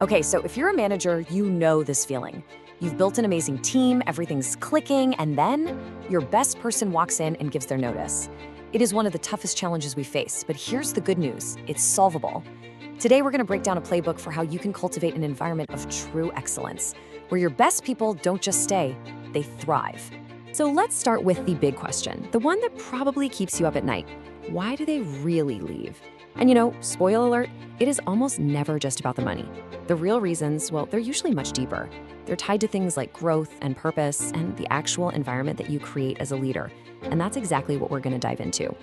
Okay, so if you're a manager, you know this feeling. You've built an amazing team, everything's clicking, and then your best person walks in and gives their notice. It is one of the toughest challenges we face, but here's the good news, it's solvable. Today, we're gonna break down a playbook for how you can cultivate an environment of true excellence, where your best people don't just stay, they thrive. So let's start with the big question, the one that probably keeps you up at night. Why do they really leave? And spoiler alert, it is almost never just about the money. The real reasons, well, they're usually much deeper. They're tied to things like growth and purpose and the actual environment that you create as a leader. And that's exactly what we're gonna dive into.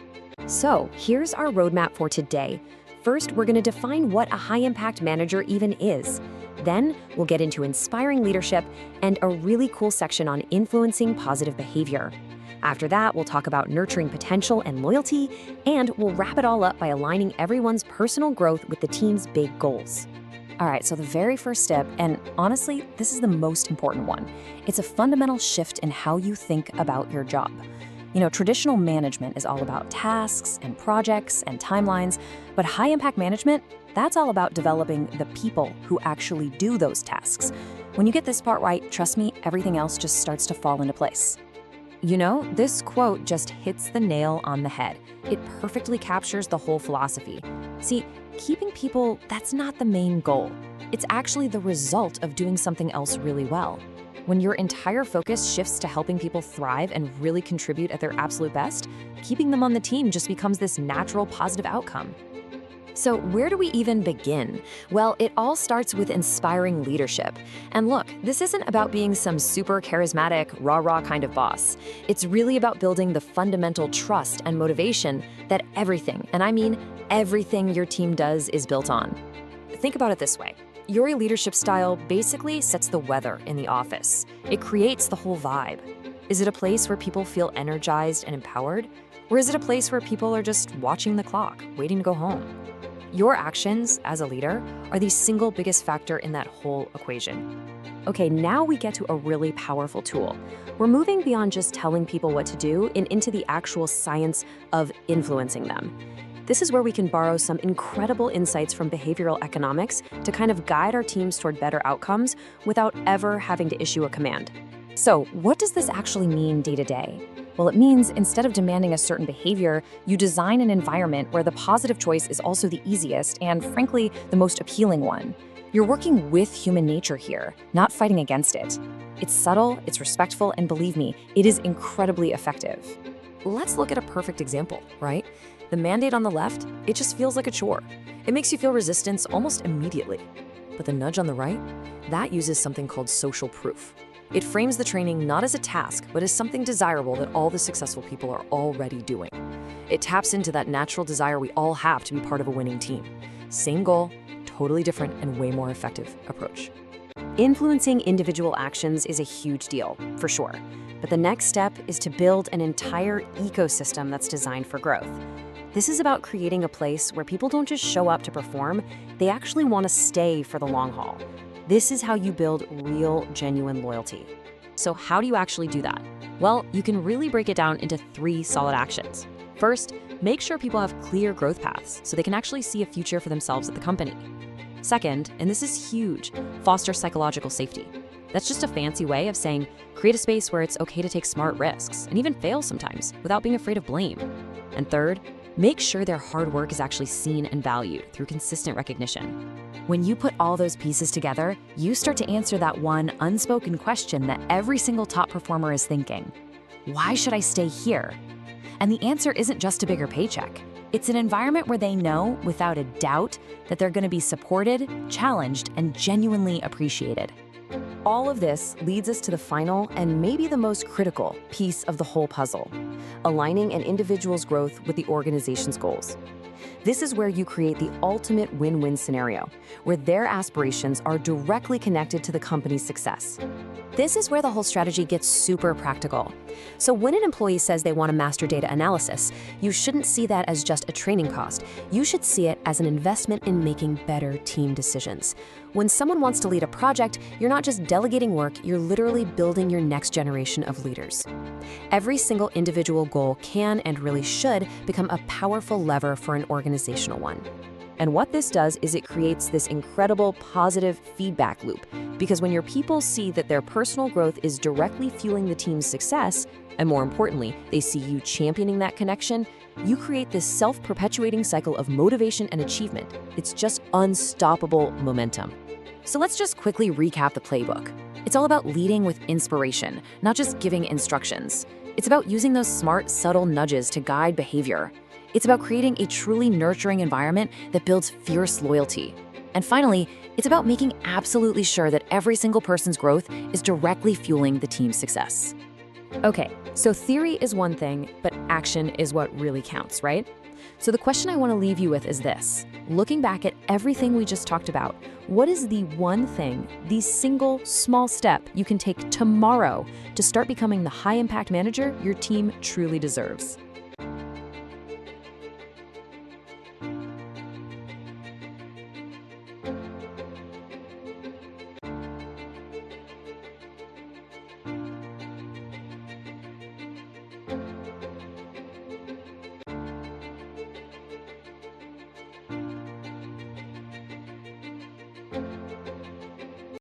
So here's our roadmap for today. First, we're gonna define what a high-impact manager even is. Then, we'll get into inspiring leadership and a really cool section on influencing positive behavior. After that, we'll talk about nurturing potential and loyalty, and we'll wrap it all up by aligning everyone's personal growth with the team's big goals. All right, so the very first step, and honestly, this is the most important one, it's a fundamental shift in how you think about your job. Traditional management is all about tasks and projects and timelines, but high-impact management, that's all about developing the people who actually do those tasks. When you get this part right, trust me, everything else just starts to fall into place. This quote just hits the nail on the head. It perfectly captures the whole philosophy. See, keeping people, that's not the main goal. It's actually the result of doing something else really well. When your entire focus shifts to helping people thrive and really contribute at their absolute best, keeping them on the team just becomes this natural positive outcome. So where do we even begin? Well, it all starts with inspiring leadership. And look, this isn't about being some super charismatic, rah-rah kind of boss. It's really about building the fundamental trust and motivation that everything, and I mean everything your team does is built on. Think about it this way. Your leadership style basically sets the weather in the office. It creates the whole vibe. Is it a place where people feel energized and empowered? Or is it a place where people are just watching the clock, waiting to go home? Your actions as a leader are the single biggest factor in that whole equation. Okay, now we get to a really powerful tool. We're moving beyond just telling people what to do and into the actual science of influencing them. This is where we can borrow some incredible insights from behavioral economics to kind of guide our teams toward better outcomes without ever having to issue a command. So, what does this actually mean day to day? Well, it means instead of demanding a certain behavior, you design an environment where the positive choice is also the easiest and, frankly, the most appealing one. You're working with human nature here, not fighting against it. It's subtle, it's respectful, and believe me, it is incredibly effective. Let's look at a perfect example, right? The mandate on the left, it just feels like a chore. It makes you feel resistance almost immediately. But the nudge on the right, that uses something called social proof. It frames the training not as a task, but as something desirable that all the successful people are already doing. It taps into that natural desire we all have to be part of a winning team. Same goal, totally different and way more effective approach. Influencing individual actions is a huge deal, for sure. But the next step is to build an entire ecosystem that's designed for growth. This is about creating a place where people don't just show up to perform, they actually want to stay for the long haul. This is how you build real, genuine loyalty. So how do you actually do that? Well, you can really break it down into 3 solid actions. First, make sure people have clear growth paths so they can actually see a future for themselves at the company. Second, and this is huge, foster psychological safety. That's just a fancy way of saying, create a space where it's okay to take smart risks and even fail sometimes without being afraid of blame. And third, make sure their hard work is actually seen and valued through consistent recognition. When you put all those pieces together, you start to answer that one unspoken question that every single top performer is thinking. Why should I stay here? And the answer isn't just a bigger paycheck. It's an environment where they know, without a doubt, that they're going to be supported, challenged, and genuinely appreciated. All of this leads us to the final and maybe the most critical piece of the whole puzzle, aligning an individual's growth with the organization's goals. This is where you create the ultimate win-win scenario, where their aspirations are directly connected to the company's success. This is where the whole strategy gets super practical. So when an employee says they want to master data analysis, you shouldn't see that as just a training cost. You should see it as an investment in making better team decisions. When someone wants to lead a project, you're not just delegating work, you're literally building your next generation of leaders. Every single individual goal can and really should become a powerful lever for an organizational one. And what this does is it creates this incredible positive feedback loop. Because when your people see that their personal growth is directly fueling the team's success, and more importantly, they see you championing that connection, you create this self-perpetuating cycle of motivation and achievement. It's just unstoppable momentum. So let's just quickly recap the playbook. It's all about leading with inspiration, not just giving instructions. It's about using those smart, subtle nudges to guide behavior. It's about creating a truly nurturing environment that builds fierce loyalty. And finally, it's about making absolutely sure that every single person's growth is directly fueling the team's success. Okay, so theory is one thing, but action is what really counts, right? So the question I want to leave you with is this. Looking back at everything we just talked about, what is the one thing, the single small step you can take tomorrow to start becoming the high-impact manager your team truly deserves?